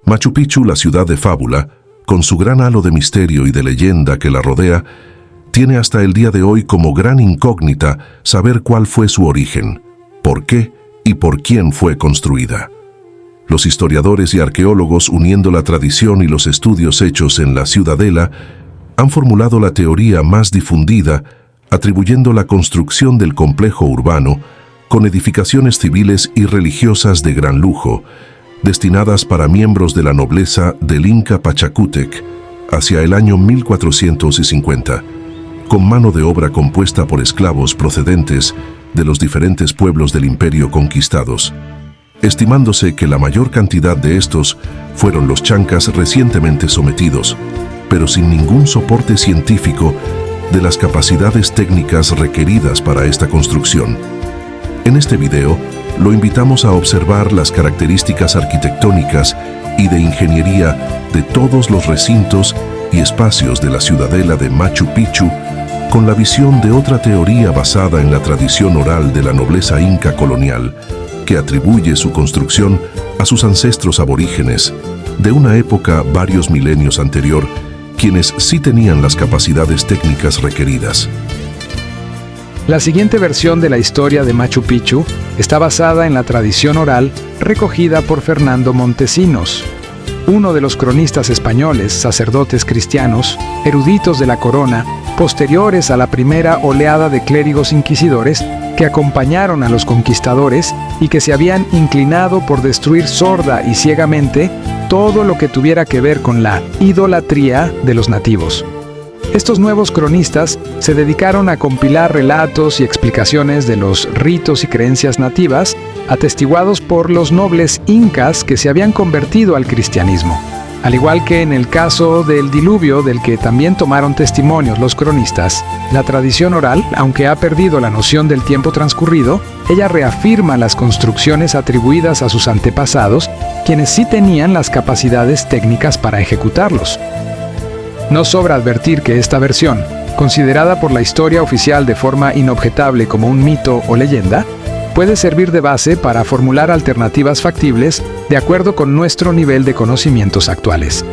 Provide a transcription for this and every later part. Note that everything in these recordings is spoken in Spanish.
Machu Picchu, la ciudad de fábula, con su gran halo de misterio y de leyenda que la rodea, tiene hasta el día de hoy como gran incógnita saber cuál fue su origen, por qué y por quién fue construida. Los historiadores y arqueólogos, uniendo la tradición y los estudios hechos en la ciudadela, han formulado la teoría más difundida, atribuyendo la construcción del complejo urbano con edificaciones civiles y religiosas de gran lujo, destinadas para miembros de la nobleza del Inca Pachacútec hacia el año 1450, con mano de obra compuesta por esclavos procedentes de los diferentes pueblos del imperio conquistados, estimándose que la mayor cantidad de estos fueron los chancas recientemente sometidos, pero sin ningún soporte científico de las capacidades técnicas requeridas para esta construcción. En este video, lo invitamos a observar las características arquitectónicas y de ingeniería de todos los recintos y espacios de la ciudadela de Machu Picchu, con la visión de otra teoría basada en la tradición oral de la nobleza inca colonial, que atribuye su construcción a sus ancestros aborígenes de una época varios milenios anterior, quienes sí tenían las capacidades técnicas requeridas. La siguiente versión de la historia de Machu Picchu está basada en la tradición oral recogida por Fernando Montesinos, uno de los cronistas españoles, sacerdotes cristianos, eruditos de la corona, posteriores a la primera oleada de clérigos inquisidores que acompañaron a los conquistadores y que se habían inclinado por destruir sorda y ciegamente todo lo que tuviera que ver con la idolatría de los nativos. Estos nuevos cronistas se dedicaron a compilar relatos y explicaciones de los ritos y creencias nativas, atestiguados por los nobles incas que se habían convertido al cristianismo. Al igual que en el caso del diluvio, del que también tomaron testimonios los cronistas, la tradición oral, aunque ha perdido la noción del tiempo transcurrido, ella reafirma las construcciones atribuidas a sus antepasados, quienes sí tenían las capacidades técnicas para ejecutarlos. No sobra advertir que esta versión, considerada por la historia oficial de forma inobjetable como un mito o leyenda, puede servir de base para formular alternativas factibles de acuerdo con nuestro nivel de conocimientos actuales.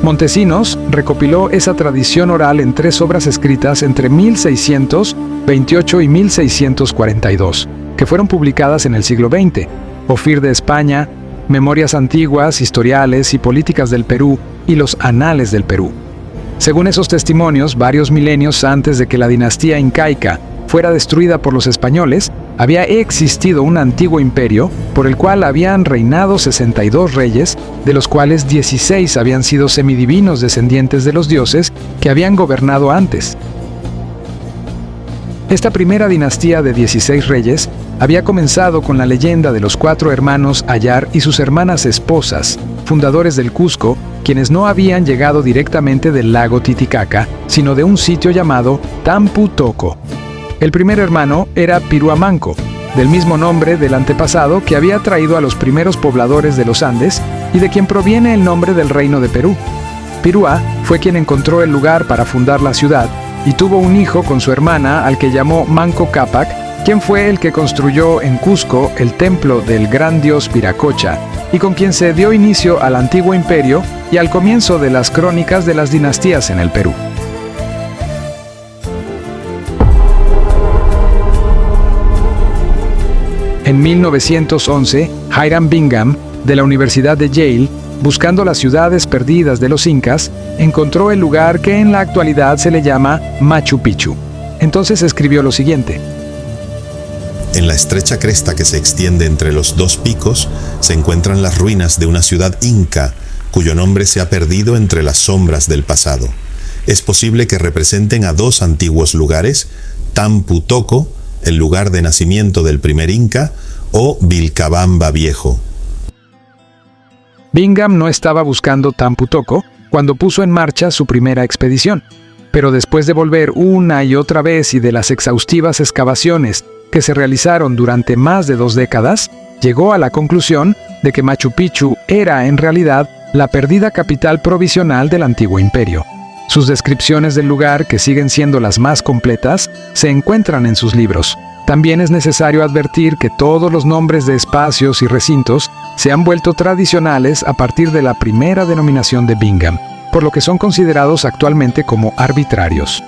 Montesinos recopiló esa tradición oral en 3 obras escritas entre 1628 y 1642, que fueron publicadas en el siglo XX: Ophir de España, Memorias antiguas, historiales y políticas del Perú y los Anales del Perú. Según esos testimonios, varios milenios antes de que la dinastía incaica fuera destruida por los españoles, había existido un antiguo imperio por el cual habían reinado 62 reyes, de los cuales 16 habían sido semidivinos descendientes de los dioses que habían gobernado antes. Esta primera dinastía de 16 reyes había comenzado con la leyenda de los 4 hermanos Ayar y sus hermanas esposas, fundadores del Cusco, quienes no habían llegado directamente del lago Titicaca, sino de un sitio llamado Tampu Toco. El primer hermano era Pirúa Manco, del mismo nombre del antepasado que había traído a los primeros pobladores de los Andes y de quien proviene el nombre del reino de Perú. Pirúa fue quien encontró el lugar para fundar la ciudad y tuvo un hijo con su hermana al que llamó Manco Cápac, quien fue el que construyó en Cusco el templo del gran dios Viracocha y con quien se dio inicio al antiguo imperio y al comienzo de las crónicas de las dinastías en el Perú. En 1911, Hiram Bingham, de la Universidad de Yale, buscando las ciudades perdidas de los incas, encontró el lugar que en la actualidad se le llama Machu Picchu. Entonces escribió lo siguiente: En la estrecha cresta que se extiende entre los 2 picos se encuentran las ruinas de una ciudad inca, cuyo nombre se ha perdido entre las sombras del pasado. Es posible que representen a 2 antiguos lugares: Tampu Toco, el lugar de nacimiento del primer inca, o Vilcabamba Viejo. Bingham no estaba buscando Tampu Toco cuando puso en marcha su primera expedición, pero después de volver una y otra vez y de las exhaustivas excavaciones que se realizaron durante más de 2 décadas, llegó a la conclusión de que Machu Picchu era en realidad la perdida capital provisional del antiguo imperio. Sus descripciones del lugar, que siguen siendo las más completas, se encuentran en sus libros, También es necesario advertir que todos los nombres de espacios y recintos se han vuelto tradicionales a partir de la primera denominación de Bingham, por lo que son considerados actualmente como arbitrarios.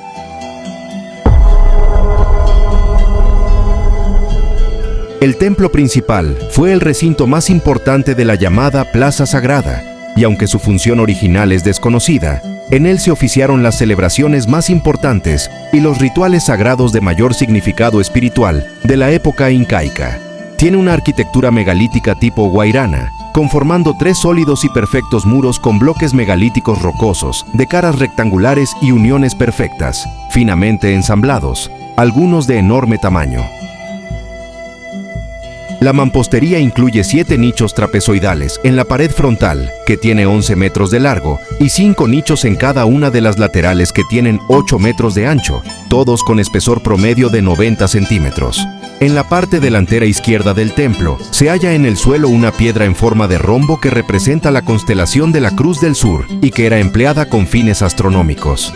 El templo principal fue el recinto más importante de la llamada Plaza Sagrada, y aunque su función original es desconocida, en él se oficiaron las celebraciones más importantes y los rituales sagrados de mayor significado espiritual de la época incaica. Tiene una arquitectura megalítica tipo Guairana, conformando 3 sólidos y perfectos muros con bloques megalíticos rocosos, de caras rectangulares y uniones perfectas, finamente ensamblados, algunos de enorme tamaño. La mampostería incluye 7 nichos trapezoidales en la pared frontal, que tiene 11 metros de largo, y 5 nichos en cada una de las laterales que tienen 8 metros de ancho, todos con espesor promedio de 90 centímetros. En la parte delantera izquierda del templo, se halla en el suelo una piedra en forma de rombo que representa la constelación de la Cruz del Sur y que era empleada con fines astronómicos.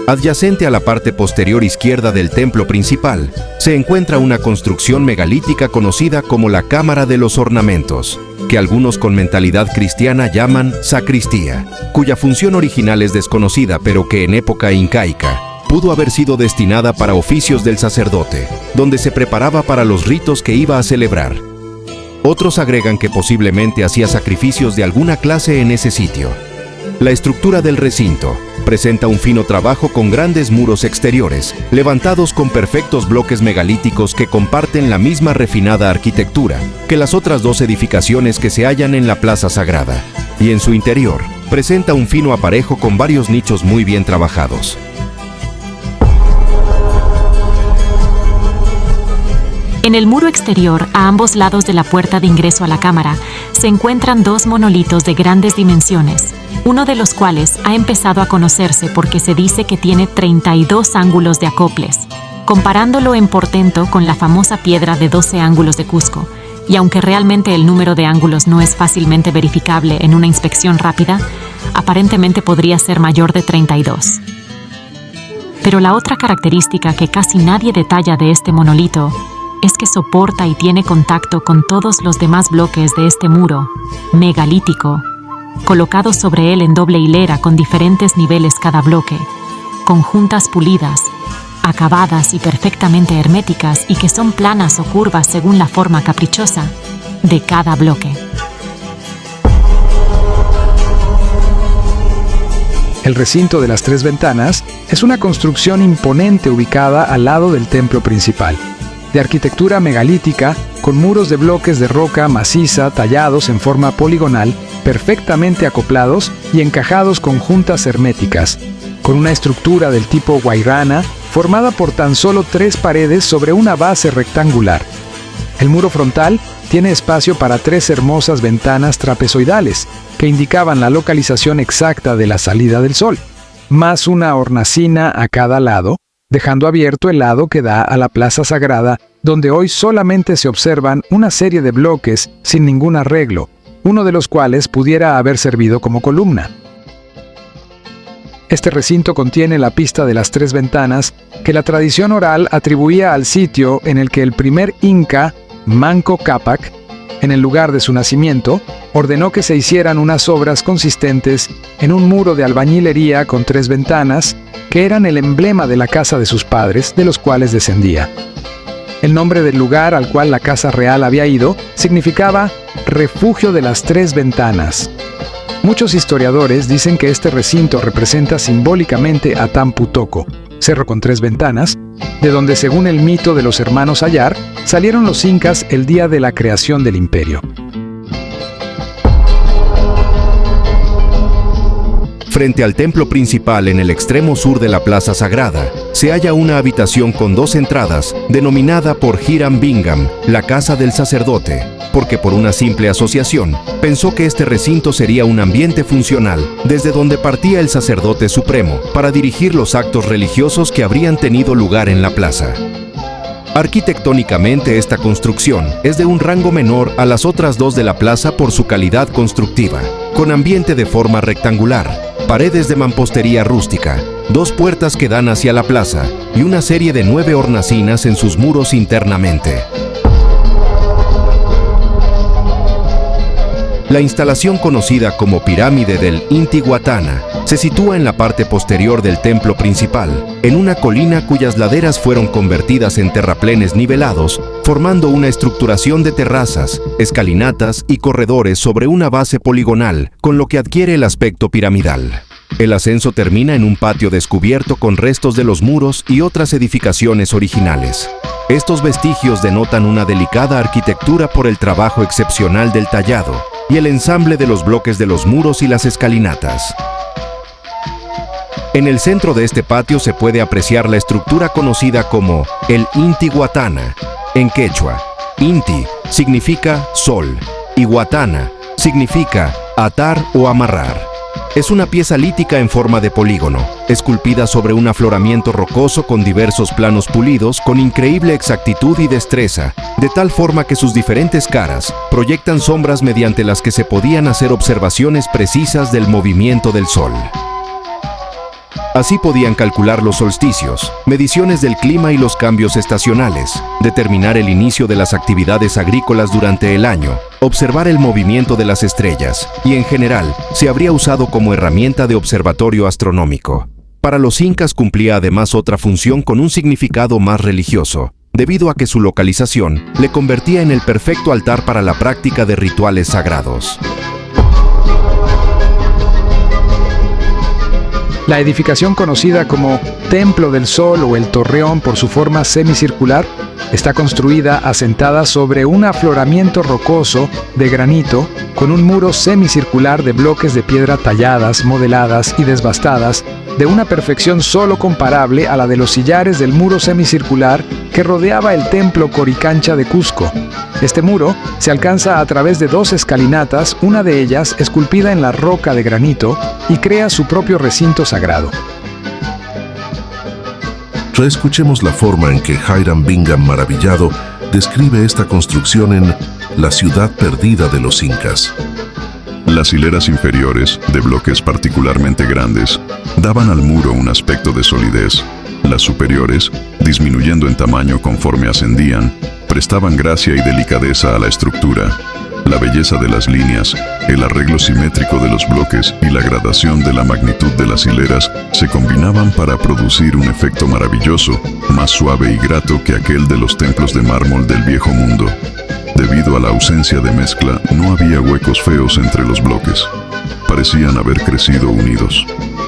Adyacente a la parte posterior izquierda del templo principal, se encuentra una construcción megalítica conocida como la Cámara de los Ornamentos, que algunos con mentalidad cristiana llaman sacristía, cuya función original es desconocida, pero que en época incaica pudo haber sido destinada para oficios del sacerdote, donde se preparaba para los ritos que iba a celebrar. Otros agregan que posiblemente hacía sacrificios de alguna clase en ese sitio. La estructura del recinto presenta un fino trabajo con grandes muros exteriores, levantados con perfectos bloques megalíticos que comparten la misma refinada arquitectura que las otras 2 edificaciones que se hallan en la Plaza Sagrada, y en su interior presenta un fino aparejo con varios nichos muy bien trabajados. En el muro exterior, a ambos lados de la puerta de ingreso a la cámara, se encuentran 2 monolitos de grandes dimensiones, uno de los cuales ha empezado a conocerse porque se dice que tiene 32 ángulos de acoples, comparándolo en portento con la famosa piedra de 12 ángulos de Cusco, y aunque realmente el número de ángulos no es fácilmente verificable en una inspección rápida, aparentemente podría ser mayor de 32. Pero la otra característica que casi nadie detalla de este monolito es que soporta y tiene contacto con todos los demás bloques de este muro megalítico, colocados sobre él en doble hilera con diferentes niveles cada bloque, con juntas pulidas, acabadas y perfectamente herméticas, y que son planas o curvas según la forma caprichosa de cada bloque. El recinto de las 3 ventanas es una construcción imponente ubicada al lado del templo principal, de arquitectura megalítica, con muros de bloques de roca maciza tallados en forma poligonal, perfectamente acoplados y encajados con juntas herméticas, con una estructura del tipo Guairana, formada por tan solo 3 paredes sobre una base rectangular. El muro frontal tiene espacio para 3 hermosas ventanas trapezoidales, que indicaban la localización exacta de la salida del sol, más una hornacina a cada lado, dejando abierto el lado que da a la Plaza Sagrada, donde hoy solamente se observan una serie de bloques sin ningún arreglo, uno de los cuales pudiera haber servido como columna. Este recinto contiene la pista de las 3 ventanas que la tradición oral atribuía al sitio en el que el primer inca, Manco Cápac, en el lugar de su nacimiento, ordenó que se hicieran unas obras consistentes en un muro de albañilería con 3 ventanas, que eran el emblema de la casa de sus padres, de los cuales descendía. El nombre del lugar al cual la casa real había ido significaba refugio de las 3 ventanas. Muchos historiadores dicen que este recinto representa simbólicamente a Tampu Tocco, cerro con 3 ventanas, de donde, según el mito de los hermanos Ayar, salieron los incas el día de la creación del imperio. Frente al templo principal en el extremo sur de la Plaza Sagrada, se halla una habitación con 2 entradas, denominada por Hiram Bingham, la casa del sacerdote, porque por una simple asociación, pensó que este recinto sería un ambiente funcional, desde donde partía el sacerdote supremo, para dirigir los actos religiosos que habrían tenido lugar en la plaza. Arquitectónicamente, esta construcción es de un rango menor a las otras 2 de la plaza por su calidad constructiva, con ambiente de forma rectangular, paredes de mampostería rústica, 2 puertas que dan hacia la plaza y una serie de 9 hornacinas en sus muros internamente. La instalación conocida como pirámide del Intihuatana se sitúa en la parte posterior del templo principal, en una colina cuyas laderas fueron convertidas en terraplenes nivelados, formando una estructuración de terrazas, escalinatas y corredores sobre una base poligonal, con lo que adquiere el aspecto piramidal. El ascenso termina en un patio descubierto con restos de los muros y otras edificaciones originales. Estos vestigios denotan una delicada arquitectura por el trabajo excepcional del tallado y el ensamble de los bloques de los muros y las escalinatas. En el centro de este patio se puede apreciar la estructura conocida como el Intihuatana. En quechua, Inti significa sol y Huatana significa atar o amarrar. Es una pieza lítica en forma de polígono, esculpida sobre un afloramiento rocoso con diversos planos pulidos con increíble exactitud y destreza, de tal forma que sus diferentes caras proyectan sombras mediante las que se podían hacer observaciones precisas del movimiento del sol. Así podían calcular los solsticios, mediciones del clima y los cambios estacionales, determinar el inicio de las actividades agrícolas durante el año, observar el movimiento de las estrellas y, en general, se habría usado como herramienta de observatorio astronómico. Para los incas cumplía además otra función con un significado más religioso, debido a que su localización le convertía en el perfecto altar para la práctica de rituales sagrados. La edificación conocida como Templo del Sol o el Torreón por su forma semicircular está construida asentada sobre un afloramiento rocoso de granito con un muro semicircular de bloques de piedra talladas, modeladas y desbastadas de una perfección solo comparable a la de los sillares del muro semicircular que rodeaba el templo Coricancha de Cusco. Este muro se alcanza a través de 2 escalinatas, una de ellas esculpida en la roca de granito, y crea su propio recinto sagrado. Reescuchemos la forma en que Hiram Bingham maravillado describe esta construcción en La ciudad perdida de los incas. Las hileras inferiores, de bloques particularmente grandes, daban al muro un aspecto de solidez. Las superiores, disminuyendo en tamaño conforme ascendían, prestaban gracia y delicadeza a la estructura. La belleza de las líneas, el arreglo simétrico de los bloques y la gradación de la magnitud de las hileras se combinaban para producir un efecto maravilloso, más suave y grato que aquel de los templos de mármol del Viejo Mundo. Debido a la ausencia de mezcla, no había huecos feos entre los bloques. Parecían haber crecido unidos.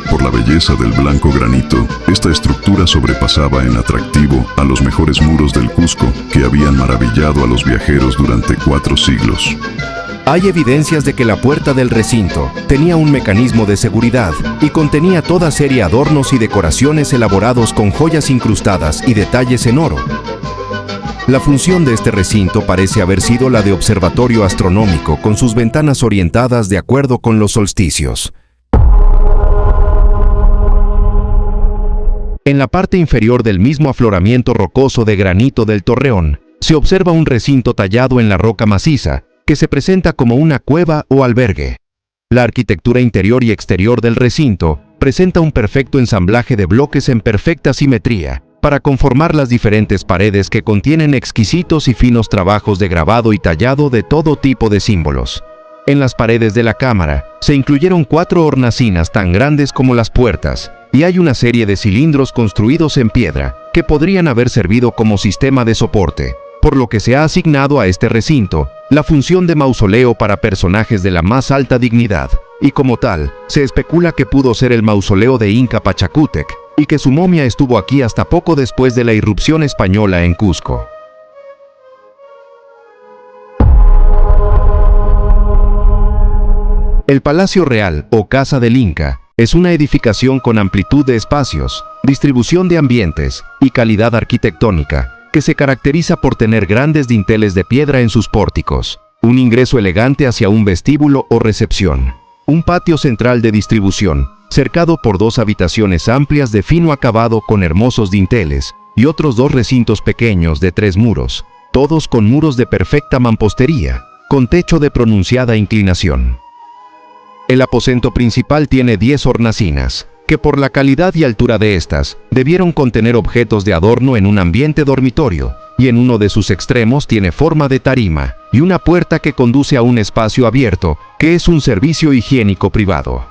Por la belleza del blanco granito, esta estructura sobrepasaba en atractivo a los mejores muros del Cusco que habían maravillado a los viajeros durante 4 siglos. Hay evidencias de que la puerta del recinto tenía un mecanismo de seguridad y contenía toda serie de adornos y decoraciones elaborados con joyas incrustadas y detalles en oro. La función de este recinto parece haber sido la de observatorio astronómico con sus ventanas orientadas de acuerdo con los solsticios. En la parte inferior del mismo afloramiento rocoso de granito del Torreón, se observa un recinto tallado en la roca maciza, que se presenta como una cueva o albergue. La arquitectura interior y exterior del recinto presenta un perfecto ensamblaje de bloques en perfecta simetría, para conformar las diferentes paredes que contienen exquisitos y finos trabajos de grabado y tallado de todo tipo de símbolos. En las paredes de la cámara se incluyeron 4 hornacinas tan grandes como las puertas, y hay una serie de cilindros construidos en piedra que podrían haber servido como sistema de soporte, por lo que se ha asignado a este recinto la función de mausoleo para personajes de la más alta dignidad, y como tal, se especula que pudo ser el mausoleo de Inca Pachacútec, y que su momia estuvo aquí hasta poco después de la irrupción española en Cusco. El Palacio Real, o Casa del Inca, es una edificación con amplitud de espacios, distribución de ambientes y calidad arquitectónica, que se caracteriza por tener grandes dinteles de piedra en sus pórticos, un ingreso elegante hacia un vestíbulo o recepción, un patio central de distribución, cercado por 2 habitaciones amplias de fino acabado con hermosos dinteles, y otros 2 recintos pequeños de 3 muros, todos con muros de perfecta mampostería, con techo de pronunciada inclinación. El aposento principal tiene 10 hornacinas, que por la calidad y altura de estas, debieron contener objetos de adorno en un ambiente dormitorio, y en uno de sus extremos tiene forma de tarima, y una puerta que conduce a un espacio abierto, que es un servicio higiénico privado.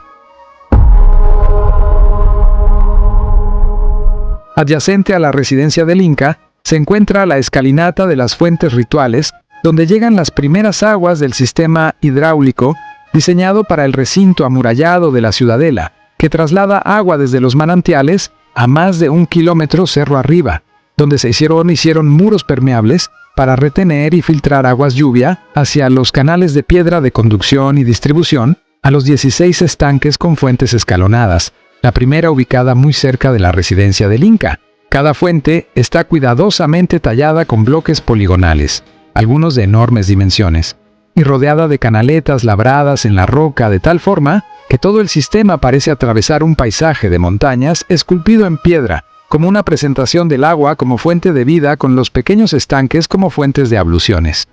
Adyacente a la residencia del Inca, se encuentra la escalinata de las fuentes rituales, donde llegan las primeras aguas del sistema hidráulico diseñado para el recinto amurallado de la ciudadela, que traslada agua desde los manantiales a más de 1 kilómetro cerro arriba, donde se hicieron muros permeables para retener y filtrar aguas lluvia hacia los canales de piedra de conducción y distribución a los 16 estanques con fuentes escalonadas, la primera ubicada muy cerca de la residencia del Inca. Cada fuente está cuidadosamente tallada con bloques poligonales, algunos de enormes dimensiones, y rodeada de canaletas labradas en la roca de tal forma que todo el sistema parece atravesar un paisaje de montañas esculpido en piedra, como una presentación del agua como fuente de vida con los pequeños estanques como fuentes de abluciones.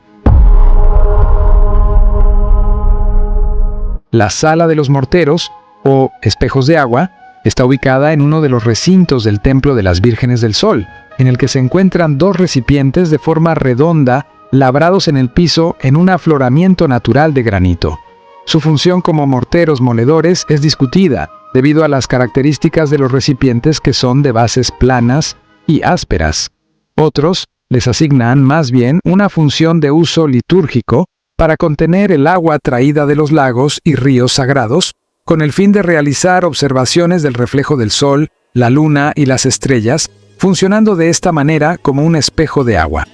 La Sala de los Morteros, o espejos de agua, está ubicada en uno de los recintos del Templo de las Vírgenes del Sol, en el que se encuentran 2 recipientes de forma redonda labrados en el piso en un afloramiento natural de granito. Su función como morteros moledores es discutida, debido a las características de los recipientes que son de bases planas y ásperas. Otros les asignan más bien una función de uso litúrgico para contener el agua traída de los lagos y ríos sagrados, con el fin de realizar observaciones del reflejo del sol, la luna y las estrellas, funcionando de esta manera como un espejo de agua.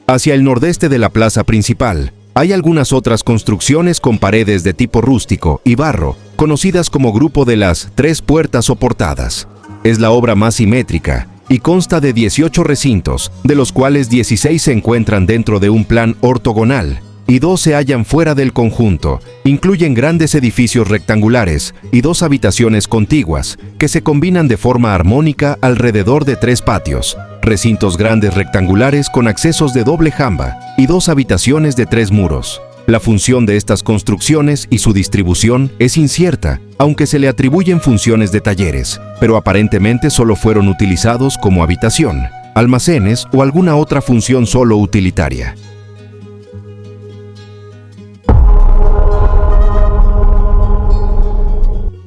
Hacia el nordeste de la plaza principal, hay algunas otras construcciones con paredes de tipo rústico y barro, conocidas como grupo de las 3 puertas o portadas. Es la obra más simétrica y consta de 18 recintos, de los cuales 16 se encuentran dentro de un plan ortogonal y 2 se hallan fuera del conjunto. Incluyen grandes edificios rectangulares y 2 habitaciones contiguas que se combinan de forma armónica alrededor de 3 patios, recintos grandes rectangulares con accesos de doble jamba y 2 habitaciones de 3 muros. La función de estas construcciones y su distribución es incierta, aunque se le atribuyen funciones de talleres, pero aparentemente solo fueron utilizados como habitación, almacenes o alguna otra función solo utilitaria.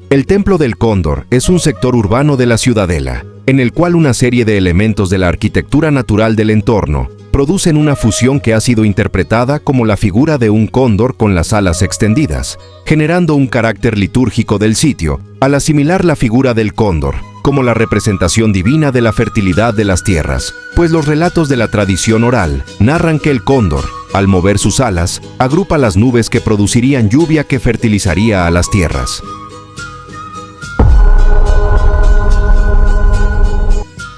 El Templo del Cóndor es un sector urbano de la ciudadela, en el cual una serie de elementos de la arquitectura natural del entorno producen una fusión que ha sido interpretada como la figura de un cóndor con las alas extendidas, generando un carácter litúrgico del sitio, al asimilar la figura del cóndor como la representación divina de la fertilidad de las tierras, pues los relatos de la tradición oral narran que el cóndor, al mover sus alas, agrupa las nubes que producirían lluvia que fertilizaría a las tierras.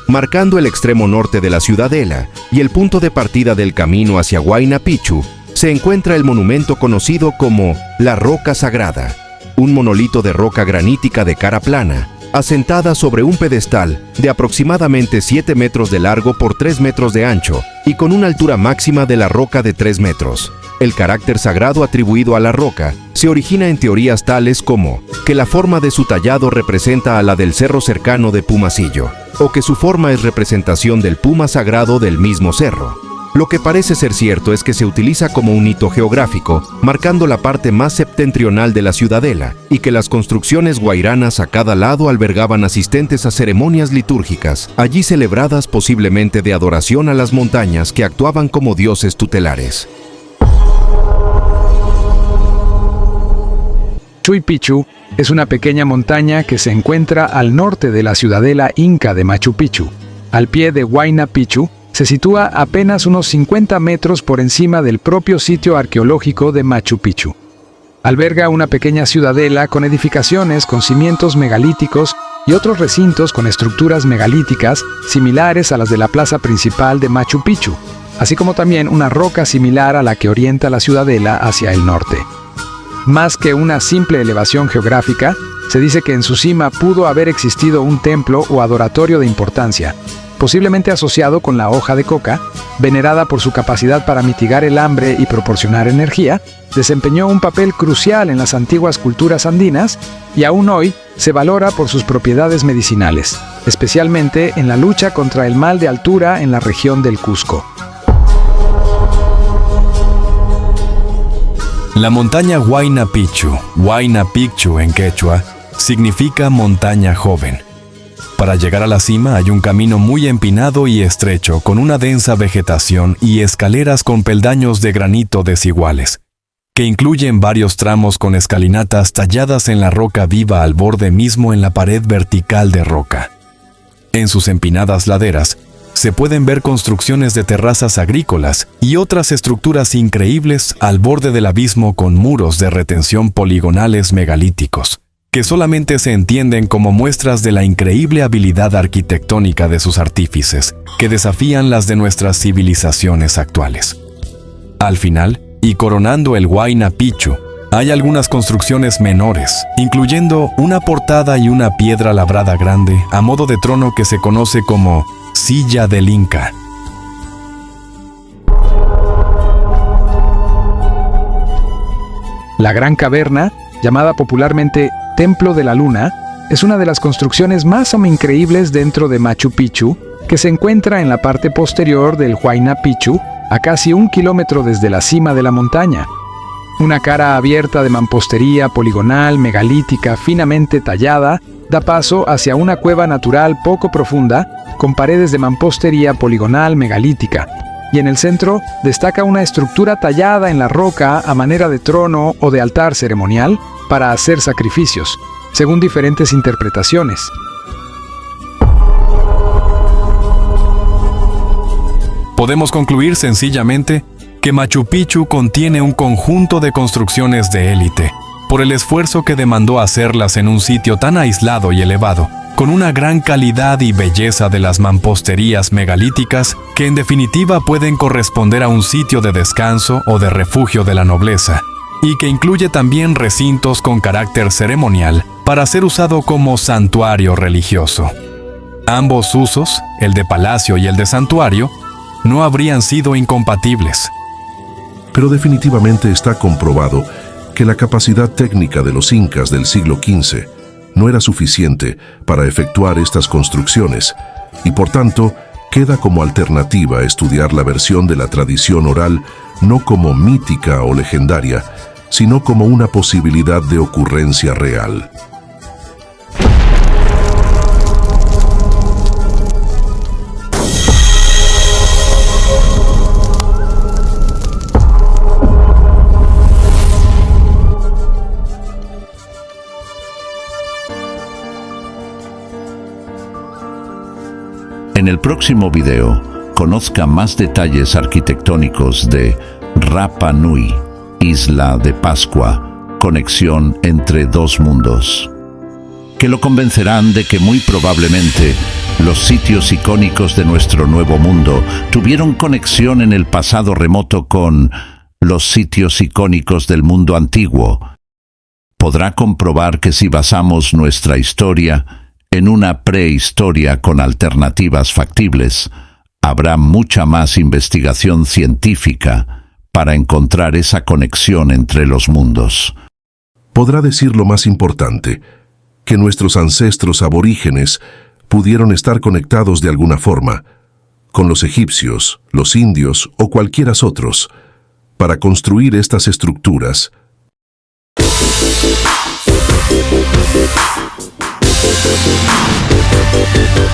Marcando el extremo norte de la ciudadela y el punto de partida del camino hacia Huayna Picchu, se encuentra el monumento conocido como la Roca Sagrada, un monolito de roca granítica de cara plana, asentada sobre un pedestal de aproximadamente 7 metros de largo por 3 metros de ancho y con una altura máxima de la roca de 3 metros. El carácter sagrado atribuido a la roca se origina en teorías tales como que la forma de su tallado representa a la del cerro cercano de Pumasillo, o que su forma es representación del puma sagrado del mismo cerro. Lo que parece ser cierto es que se utiliza como un hito geográfico, marcando la parte más septentrional de la ciudadela, y que las construcciones guairanas a cada lado albergaban asistentes a ceremonias litúrgicas, allí celebradas posiblemente de adoración a las montañas que actuaban como dioses tutelares. Chuy Picchu es una pequeña montaña que se encuentra al norte de la ciudadela inca de Machu Picchu. Al pie de Huayna Picchu, se sitúa apenas unos 50 metros por encima del propio sitio arqueológico de Machu Picchu. Alberga una pequeña ciudadela con edificaciones con cimientos megalíticos y otros recintos con estructuras megalíticas similares a las de la plaza principal de Machu Picchu, así como también una roca similar a la que orienta la ciudadela hacia el norte. Más que una simple elevación geográfica, se dice que en su cima pudo haber existido un templo o adoratorio de importancia, posiblemente asociado con la hoja de coca, venerada por su capacidad para mitigar el hambre y proporcionar energía, desempeñó un papel crucial en las antiguas culturas andinas y aún hoy se valora por sus propiedades medicinales, especialmente en la lucha contra el mal de altura en la región del Cusco. La montaña Huayna Picchu en quechua, significa montaña joven. Para llegar a la cima hay un camino muy empinado y estrecho con una densa vegetación y escaleras con peldaños de granito desiguales, que incluyen varios tramos con escalinatas talladas en la roca viva al borde mismo en la pared vertical de roca. En sus empinadas laderas se pueden ver construcciones de terrazas agrícolas y otras estructuras increíbles al borde del abismo con muros de retención poligonales megalíticos, que solamente se entienden como muestras de la increíble habilidad arquitectónica de sus artífices, que desafían las de nuestras civilizaciones actuales. Al final, y coronando el Huayna Picchu, hay algunas construcciones menores, incluyendo una portada y una piedra labrada grande a modo de trono que se conoce como Silla del Inca. La Gran Caverna, llamada popularmente Templo de la Luna, es una de las construcciones más increíbles dentro de Machu Picchu, que se encuentra en la parte posterior del Huayna Picchu, a casi 1 kilómetro desde la cima de la montaña. Una cara abierta de mampostería poligonal, megalítica, finamente tallada, da paso hacia una cueva natural poco profunda, con paredes de mampostería poligonal megalítica, y en el centro destaca una estructura tallada en la roca a manera de trono o de altar ceremonial para hacer sacrificios, según diferentes interpretaciones. Podemos concluir sencillamente que Machu Picchu contiene un conjunto de construcciones de élite, por el esfuerzo que demandó hacerlas en un sitio tan aislado y elevado, con una gran calidad y belleza de las mamposterías megalíticas que en definitiva pueden corresponder a un sitio de descanso o de refugio de la nobleza, y que incluye también recintos con carácter ceremonial para ser usado como santuario religioso. Ambos usos, el de palacio y el de santuario, no habrían sido incompatibles. Pero definitivamente está comprobado que la capacidad técnica de los incas del siglo XV no era suficiente para efectuar estas construcciones y por tanto queda como alternativa estudiar la versión de la tradición oral no como mítica o legendaria, sino como una posibilidad de ocurrencia real. En el próximo video, conozca más detalles arquitectónicos de Rapa Nui, Isla de Pascua, conexión entre dos mundos, que lo convencerán de que muy probablemente los sitios icónicos de nuestro nuevo mundo tuvieron conexión en el pasado remoto con los sitios icónicos del mundo antiguo. Podrá comprobar que si basamos nuestra historia en una prehistoria con alternativas factibles, habrá mucha más investigación científica para encontrar esa conexión entre los mundos. Podrá decir lo más importante, que nuestros ancestros aborígenes pudieron estar conectados de alguna forma con los egipcios, los indios o cualquiera otros para construir estas estructuras.